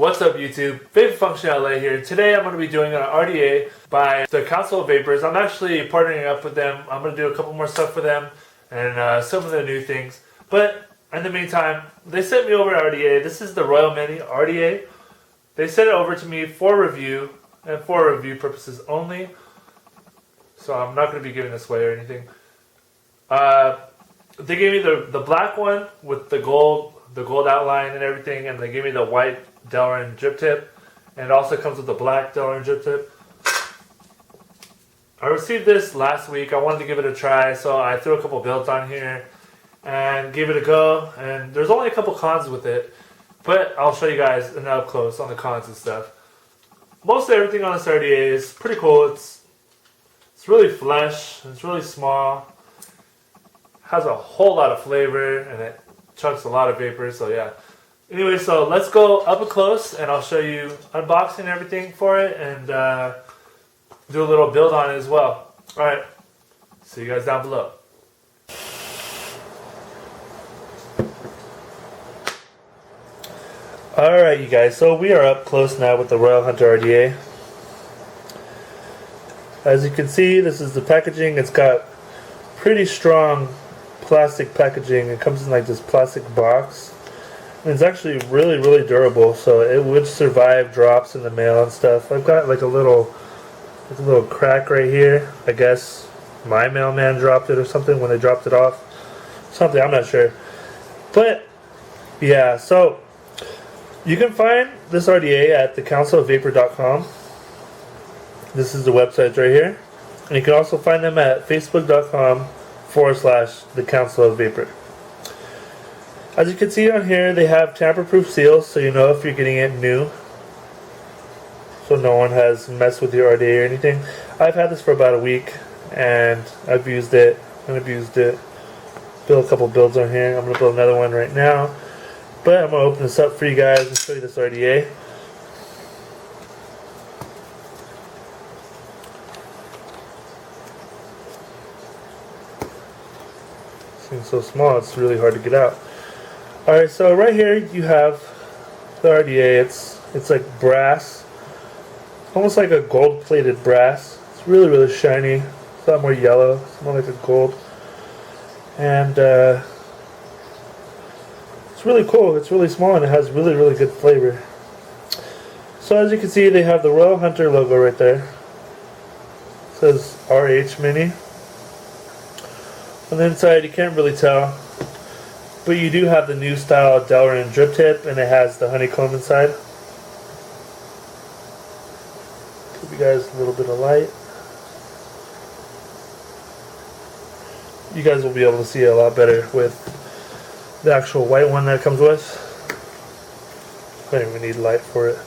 What's up YouTube? Vapor Function LA here. Today I'm going to be doing an RDA by the Council of Vapors. I'm actually partnering up with them. I'm going to do a couple more stuff for them and some of the new things. But in the meantime, they sent me over RDA. This is the Royal Mini RDA. They sent it over to me for review and for review purposes only. So I'm not going to be giving this away or anything. They gave me the black one with the gold outline and everything, and they gave me the white Delrin drip tip, and it also comes with the black Delrin drip tip. I received this last week. I wanted to give it a try, so I threw a couple builds on here and gave it a go. And there's only a couple cons with it, but I'll show you guys an up close on the cons and stuff. Most of everything on this RDA is pretty cool. It's really flesh. It's really small. Has a whole lot of flavor, and it chucks a lot of vapor. So yeah. Anyway, so let's go up and close, and I'll show you unboxing everything for it, and do a little build on it as well. All right, see you guys down below. All right, you guys. So we are up close now with the Royal Hunter RDA. As you can see, this is the packaging. It's got pretty strong plastic packaging. It comes in like this plastic box. And it's actually really durable, so it would survive drops in the mail and stuff. I've got like a little crack right here. I guess my mailman dropped it or something when they dropped it off. Something, I'm not sure. But yeah, so you can find this RDA at thecouncilofvapor.com. This is the website right here. And you can also find them at facebook.com/thecouncilofvapor. As you can see on here, they have tamper-proof seals, so you know if you're getting it new, so no one has messed with your RDA or anything. I've had this for about a week, and I've used it and abused it. Build a couple builds on here. I'm going to build another one right now, but I'm going to open this up for you guys and show you this RDA. This thing's so small, it's really hard to get out. Alright, so right here you have the RDA. It's like brass, almost like a gold-plated brass. It's really shiny. It's a lot more yellow. It's more like a gold, and it's really cool. It's really small and it has really good flavor. So as you can see, they have the Royal Hunter logo right there. It says RH Mini. On the inside, you can't really tell. But you do have the new style Delrin drip tip, and it has the honeycomb inside. Give you guys a little bit of light. You guys will be able to see it a lot better with the actual white one that it comes with. I don't even need light for it.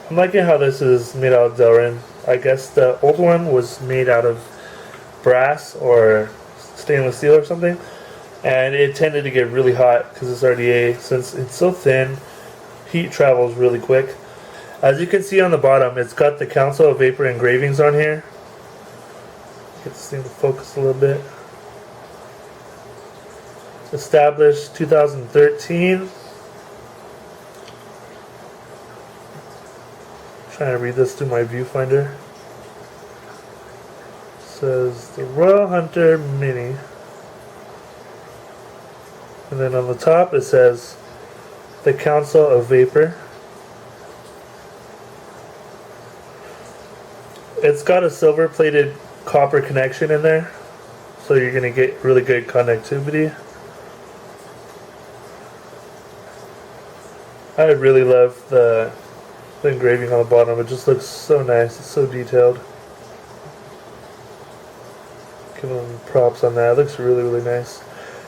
I'm liking how this is made out of Delrin. I guess the old one was made out of brass or stainless steel or something, and it tended to get really hot because this RDA, since it's so thin, heat travels really quick. As you can see on the bottom, it's got the Council of Vapor engravings on here. Get this thing to focus a little bit. Established 2013. Trying to read this through my viewfinder. Says the Royal Hunter Mini, and then on the top it says the Council of Vapor. It's got a silver plated copper connection in there, so you're going to get really good connectivity. I really love the engraving on the bottom. It just looks so nice. It's so detailed. Give them props on that. It looks really nice.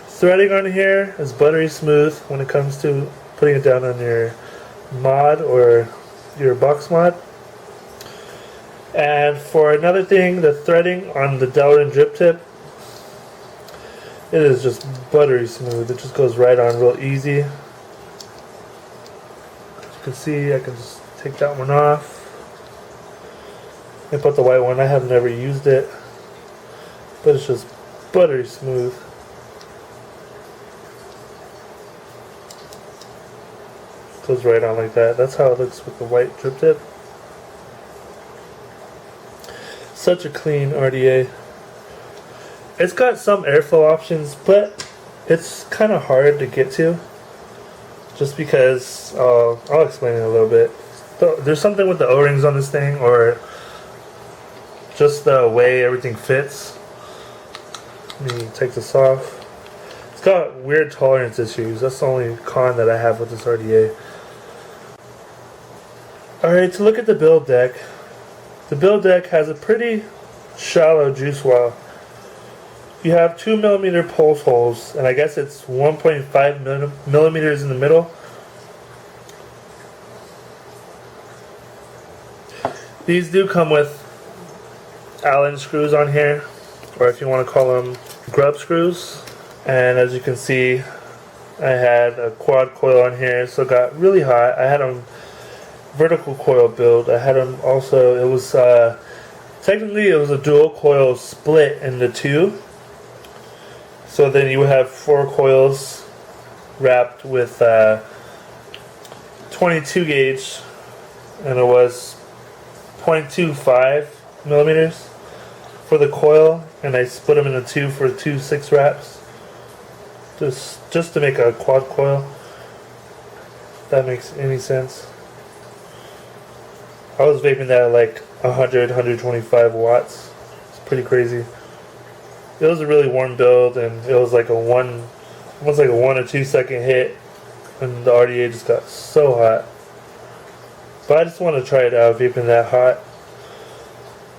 Threading on here is buttery smooth when it comes to putting it down on your mod or your box mod. And for another thing, the threading on the Delrin drip tip, it is just buttery smooth. It just goes right on real easy. As you can see, I can just take that one off and put the white one. I have never used it, but it's just buttery smooth. Goes right on like that. That's how it looks with the white drip tip. Such a clean RDA. It's got some airflow options, but it's kind of hard to get to. Just because, I'll explain it a little bit. There's something with the O-rings on this thing, or just the way everything fits. Let me take this off. It's got weird tolerance issues. That's the only con that I have with this RDA. Alright, to look at the build deck. The build deck has a pretty shallow juice well. You have 2mm pulse holes, and I guess it's 1.5 millimeters in the middle. These do come with Allen screws on here, or if you want to call them grub screws. And as you can see, I had a quad coil on here, so it got really hot. I had them vertical coil build. I had them also, it was technically it was a dual coil split into two. So then you would have 4 coils wrapped with 22 gauge, and it was 0.25 millimeters for the coil, and I split them into 2 for 2 6 wraps, just to make a quad coil. If that makes any sense. I was vaping that at like 125 watts. It's pretty crazy. It was a really warm build, and it was like almost like a 1 or 2 second hit, and the RDA just got so hot. But I just want to try it out, vaping that hot.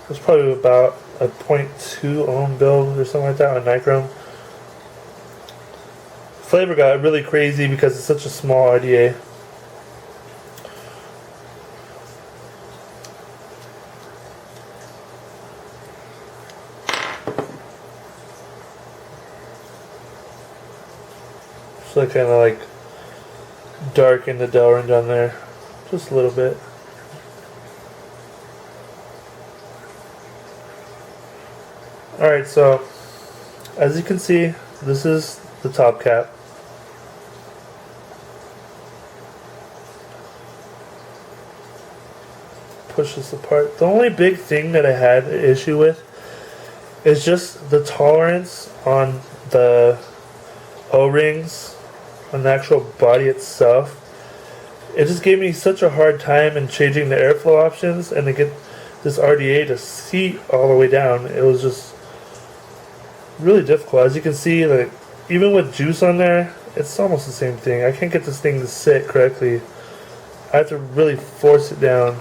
It was probably about a 0.2 ohm build or something like that on nichrome. Flavor got really crazy because it's such a small RDA. So I kind of like darken the Delrin down there just a little bit. Alright, so as you can see, this is the top cap. Push this apart. The only big thing that I had an issue with is just the tolerance on the O-rings, on the actual body itself. It just gave me such a hard time in changing the airflow options and to get this RDA to seat all the way down. It was just really difficult. As you can see, like even with juice on there, it's almost the same thing. I can't get this thing to sit correctly. I have to really force it down.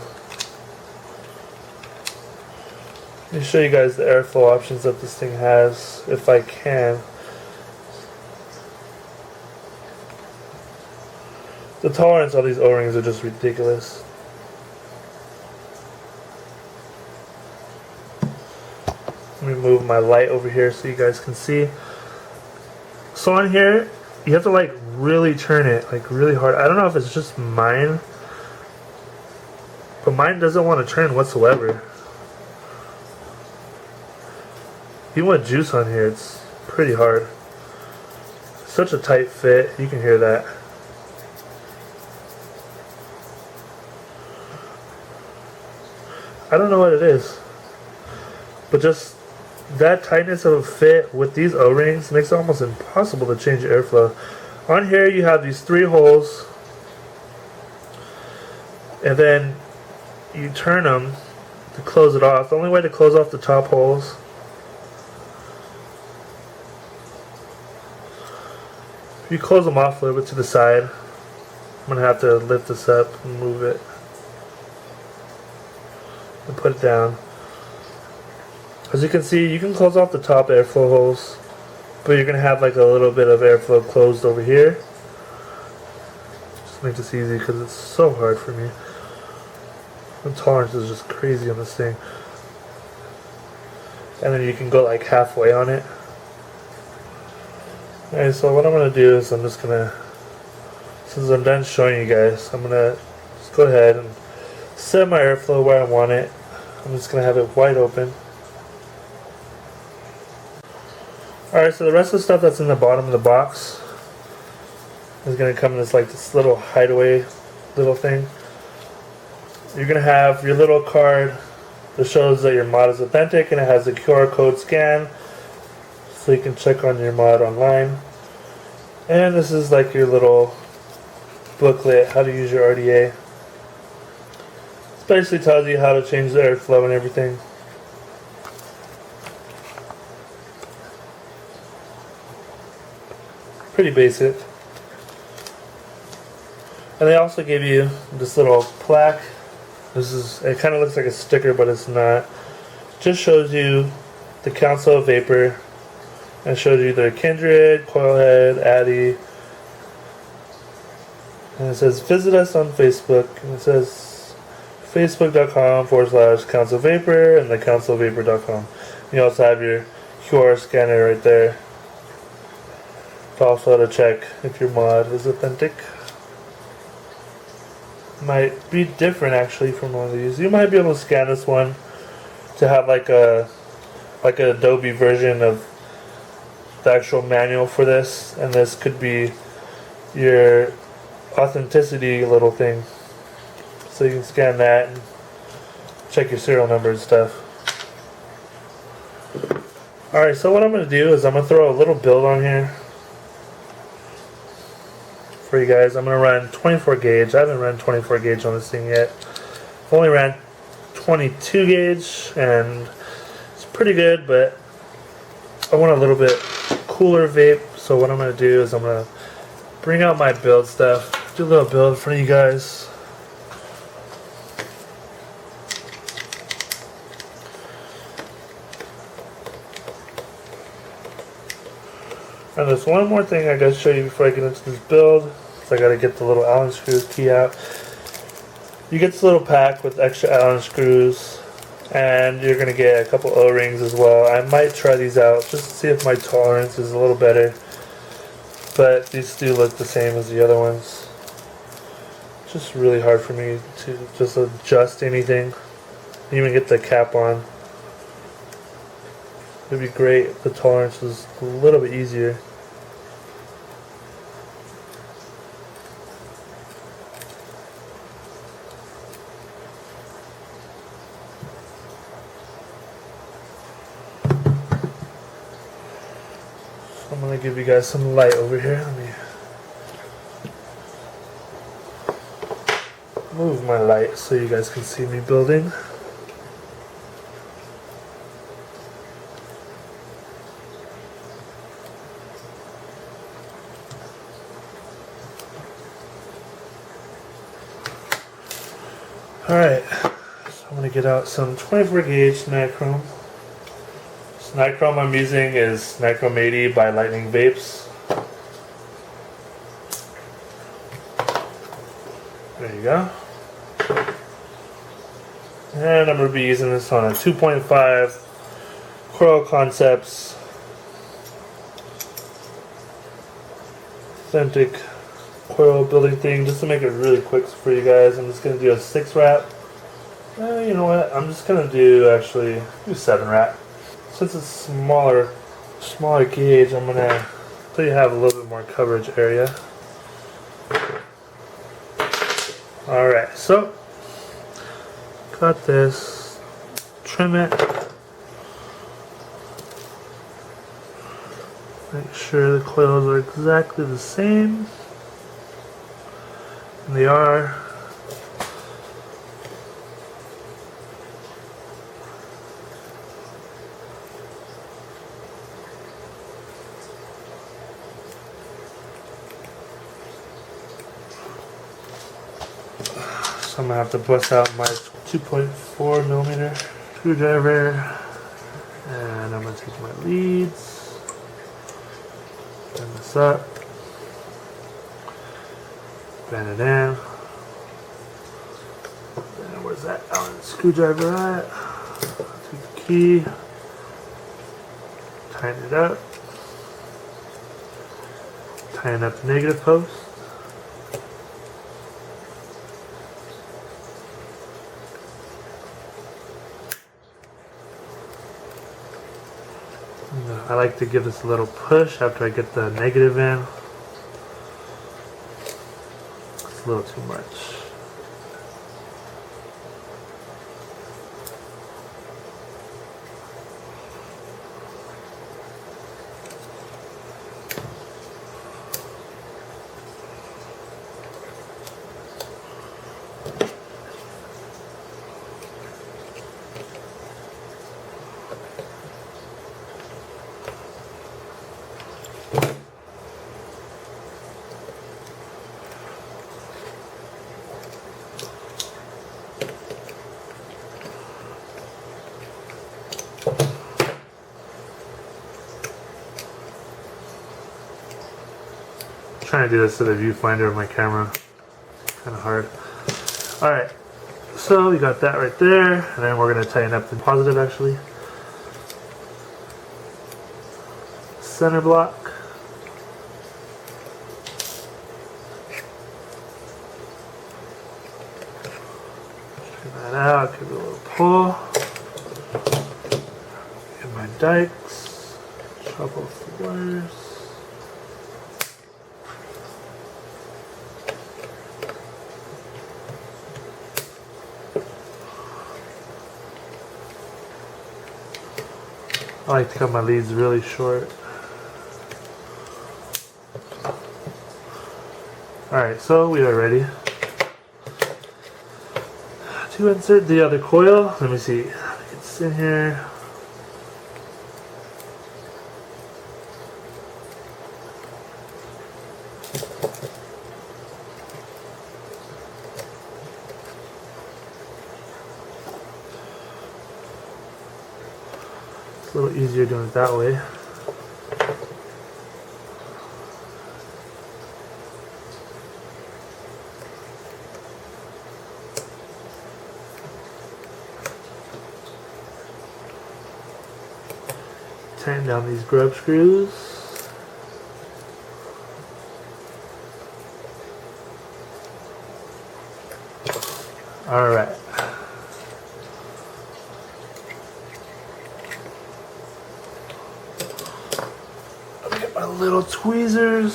Let me show you guys the airflow options that this thing has, if I can. The tolerance on these O-rings are just ridiculous. Let me move my light over here so you guys can see. So on here, you have to like really turn it, like really hard. I don't know if it's just mine, but mine doesn't want to turn whatsoever. Even with juice on here, it's pretty hard. Such a tight fit, you can hear that. I don't know what it is, but just that tightness of a fit with these O-rings makes it almost impossible to change the airflow. On here you have these 3 holes, and then you turn them to close it off. The only way to close off the top holes if you close them off a little bit to the side. I'm going to have to lift this up and move it and put it down. As you can see, you can close off the top airflow holes, but you're going to have like a little bit of airflow closed over here. Just make this easy because it's so hard for me. The tolerance is just crazy on this thing. And then you can go like halfway on it. Alright, so what I'm going to do is I'm just going to, since I'm done showing you guys, I'm going to just go ahead and set my airflow where I want it. I'm just going to have it wide open. Alright, so the rest of the stuff that's in the bottom of the box is going to come in this little hideaway little thing. You're gonna have your little card that shows that your mod is authentic, and it has a QR code scan so you can check on your mod online. And this is like your little booklet, how to use your RDA. It basically tells you how to change the airflow and everything. Pretty basic. And they also give you this little plaque. It kind of looks like a sticker, but it's not. It just shows you the Council of Vapor, and it shows you their Kindred, Coilhead, Addy. And it says visit us on Facebook, and it says facebook.com/Council Vapor and the councilvapor.com. You also have your QR scanner right there. Also to check if your mod is authentic. Might be different actually from one of these. You might be able to scan this one to have like an Adobe version of the actual manual for this, and this could be your authenticity little thing. So you can scan that and check your serial number and stuff. Alright, so what I'm going to do is I'm going to throw a little build on here for you guys. I'm going to run 24 gauge. I haven't run 24 gauge on this thing yet. I've only ran 22 gauge and it's pretty good, but I want a little bit cooler vape. So what I'm going to do is I'm going to bring out my build stuff, do a little build for you guys. And there's one more thing I gotta show you before I get into this build. So I gotta get the little Allen screws key out. You get this little pack with extra Allen screws, and you're gonna get a couple O-rings as well. I might try these out just to see if my tolerance is a little better. But these do look the same as the other ones. It's just really hard for me to just adjust anything. Even get the cap on. It'd be great if the tolerance was a little bit easier. So I'm going to give you guys some light over here. Let me move my light so you guys can see me building. Alright, so I'm going to get out some 24 gauge nichrome. This nichrome I'm using is Nichrome 80 by Lightning Vapes. There you go. And I'm going to be using this on a 2.5 Coil Concepts authentic coil building thing, just to make it really quick for you guys. I'm just going to do a 6 wrap. You know what? I'm just going to do 7 wrap. Since it's smaller gauge, I'm going to so you have a little bit more coverage area. Alright, so got this. Trim it. Make sure the coils are exactly the same. And they are. So I'm going to have to bust out my 2.4 millimeter screwdriver, and I'm going to take my leads, bend this up, bend it in, and where's that Allen screwdriver at? Take the key, tighten it up, tighten up the negative post. I like to give this a little push after I get the negative in. It's a little too much. Trying to do this to the viewfinder of my camera. Kind of hard. Alright, so we got that right there, and then we're going to tighten up the positive actually. Center block. Straighten that out, give it a little pull. Get my dikes, chop off the wires. I like to cut my leads really short. Alright, so we are ready to insert the other coil. Let me see. It's in here. It's a little easier doing it that way. Tighten down these grub screws. All right. Get my little tweezers.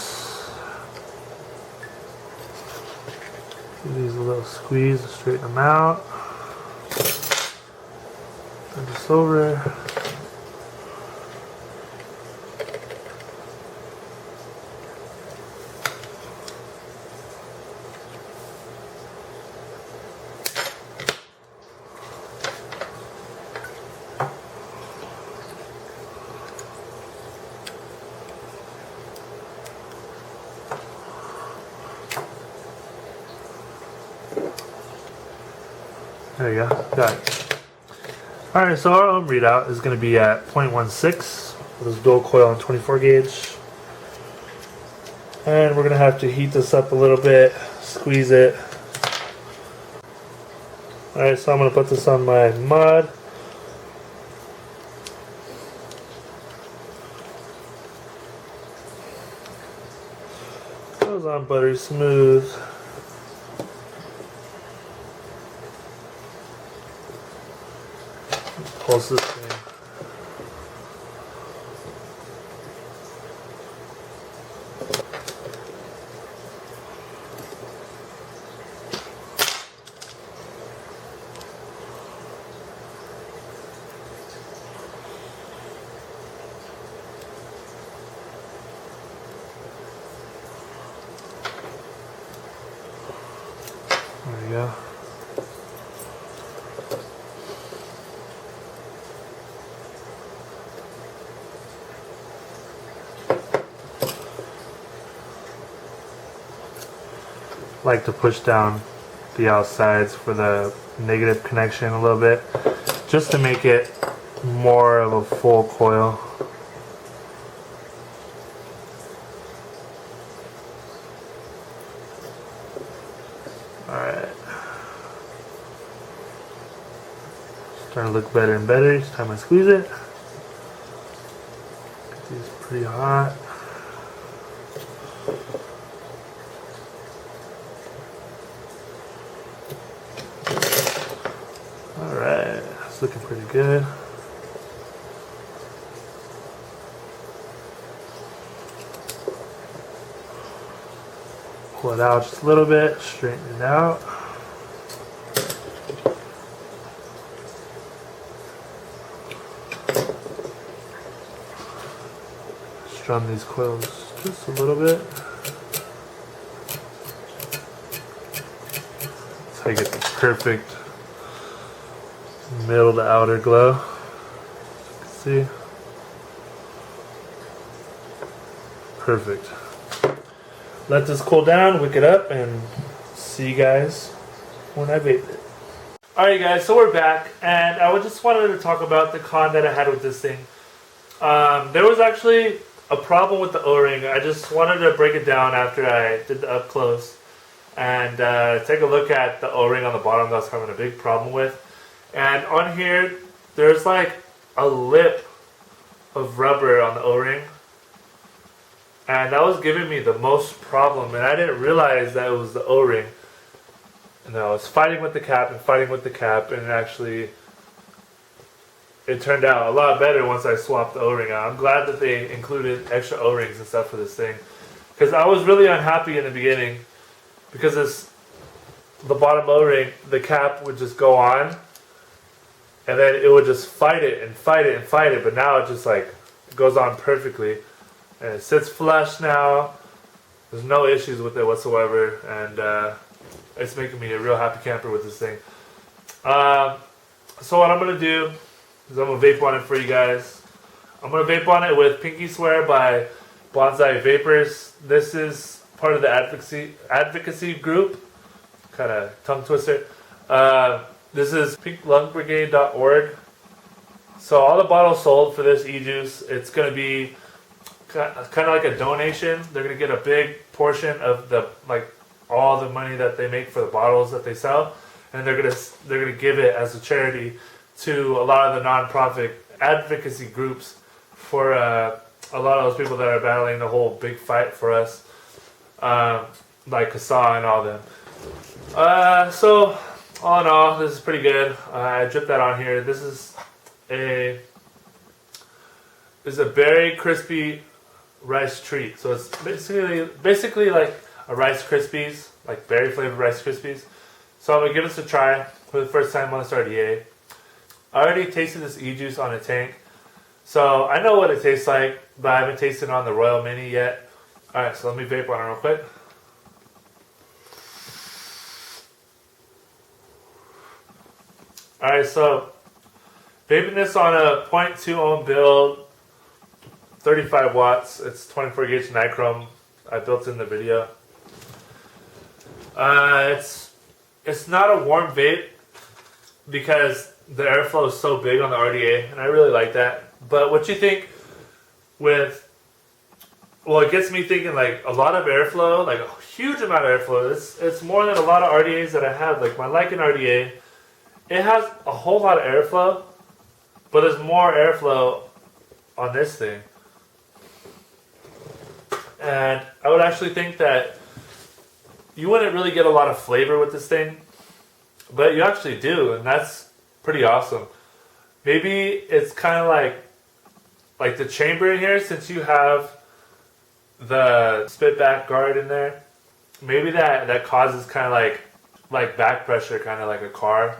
Give these a little squeeze to straighten them out. Turn this over. There you go, got it. Alright, so our ohm readout is going to be at 0.16 with this dual coil on 24 gauge. And we're going to have to heat this up a little bit, squeeze it. Alright, so I'm going to put this on my mod. Goes on buttery smooth. Pulse this thing. There we go. Like to push down the outsides for the negative connection a little bit, just to make it more of a full coil. Alright. Starting to look better and better each time I squeeze it. Get these pretty hot. Alright, it's looking pretty good. Pull it out just a little bit, straighten it out. Strum these coils just a little bit. That's how you get the perfect middle to outer glow. See? Perfect. Let this cool down, wick it up, and see you guys when I vape it. Alright guys, so we're back, and I just wanted to talk about the con that I had with this thing. There was actually a problem with the O-ring. I just wanted to break it down after I did the up close and take a look at the O-ring on the bottom that I was having a big problem with. And on here, there's like a lip of rubber on the O-ring, and that was giving me the most problem, and I didn't realize that it was the O-ring. And I was fighting with the cap, and actually it turned out a lot better once I swapped the O-ring out. I'm glad that they included extra O-rings and stuff for this thing, because I was really unhappy in the beginning because the bottom O-ring, the cap would just go on, and then it would just fight it, but now it just like goes on perfectly, and it sits flush now. There's no issues with it whatsoever, and it's making me a real happy camper with this thing. So what I'm going to do is I'm going to vape on it for you guys. I'm going to vape on it with Pinky Swear by Bonsai Vapors. This is part of the advocacy group. Kind of tongue twister. This is pinklungbrigade.org. So all the bottles sold for this e-juice, it's going to be kind of like a donation. They're going to get a big portion of the all the money that they make for the bottles that they sell, and they're gonna give it as a charity to a lot of the nonprofit advocacy groups for a lot of those people that are battling the whole big fight for us, like Kasa and all them. So all in all, this is pretty good. I dripped that on here. This is a berry crispy rice treat. So it's basically like a Rice Krispies, like berry flavored Rice Krispies. So I'm gonna give this a try for the first time on this RDA. I already tasted this e-juice on a tank, so I know what it tastes like, but I haven't tasted it on the Royal Mini yet. Alright, so let me vape on it real quick. Alright, so vaping this on a 0.2 ohm build, 35 watts. It's 24 gauge nichrome. I built in the video. It's not a warm vape because the airflow is so big on the RDA, and I really like that. But what you think with, well, it gets me thinking like a lot of airflow, like a huge amount of airflow. It's more than a lot of RDAs that I have. Like my Lycan RDA, it has a whole lot of airflow, but there's more airflow on this thing. And I would actually think that you wouldn't really get a lot of flavor with this thing, but you actually do, and that's pretty awesome. Maybe it's kind of like the chamber in here, since you have the spitback guard in there. Maybe that causes kind of like back pressure, kind of like a car.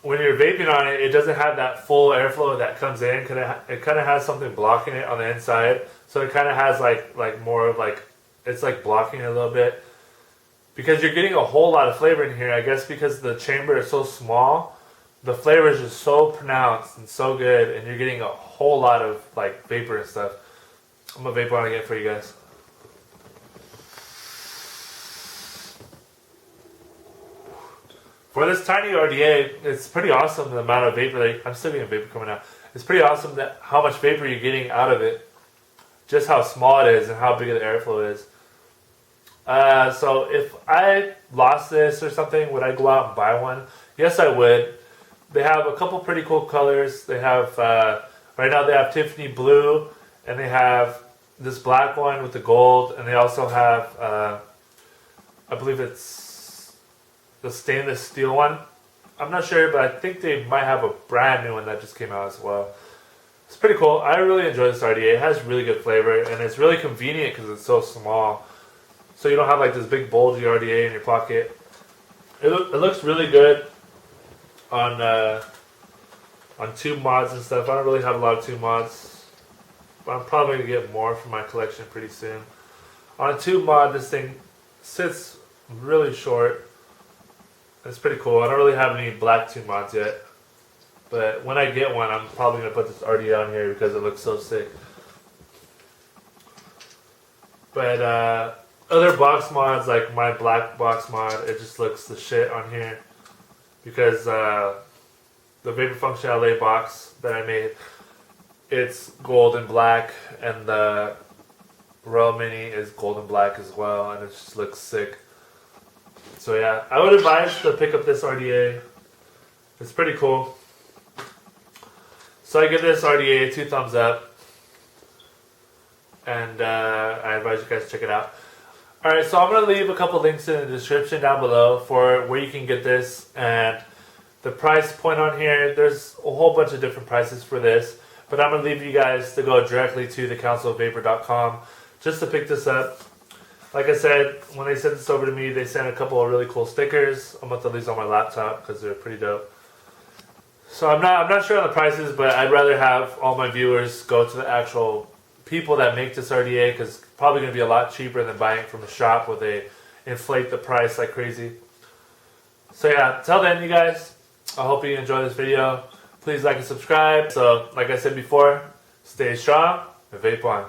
When you're vaping on it, it doesn't have that full airflow that comes in. It kind of has something blocking it on the inside, so it kind of has like more of like, it's like blocking it a little bit, because you're getting a whole lot of flavor in here. I guess because the chamber is so small, the flavor is just so pronounced and so good, and you're getting a whole lot of like vapor and stuff. I'm gonna vape on it again for you guys. For this tiny RDA, it's pretty awesome the amount of vapor. I'm still getting vapor coming out. It's pretty awesome that how much vapor you're getting out of it, just how small it is and how big the airflow is. So if I lost this or something, would I go out and buy one? Yes, I would. They have a couple pretty cool colors. They have, right now they have Tiffany blue, and they have this black one with the gold, and they also have, I believe it's the stainless steel one. I'm not sure, but I think they might have a brand new one that just came out as well. It's pretty cool. I really enjoy this RDA. It has really good flavor, and it's really convenient because it's so small. So you don't have like this big bulgy RDA in your pocket. It looks really good on tube mods and stuff. I don't really have a lot of tube mods, but I'm probably going to get more for my collection pretty soon. On a tube mod, this thing sits really short. It's pretty cool. I don't really have any black tube mods yet. But when I get one, I'm probably going to put this RDA on here because it looks so sick. But other box mods, like my black box mod, it just looks the shit on here. Because the Vapor Function LA box that I made, it's gold and black, and the Royal Mini is gold and black as well, and it just looks sick. So yeah, I would advise to pick up this RDA. It's pretty cool. So I give this RDA 2 thumbs up, and I advise you guys to check it out. Alright, so I'm going to leave a couple links in the description down below for where you can get this, and the price point on here. There's a whole bunch of different prices for this, but I'm going to leave you guys to go directly to thecouncilofvapor.com just to pick this up. Like I said, when they sent this over to me, they sent a couple of really cool stickers. I'm going to put these on my laptop because they're pretty dope. So I'm not sure on the prices, but I'd rather have all my viewers go to the actual people that make this RDA, because it's probably going to be a lot cheaper than buying it from a shop where they inflate the price like crazy. So yeah, till then, you guys, I hope you enjoy this video. Please like and subscribe. So like I said before, stay strong and vape on.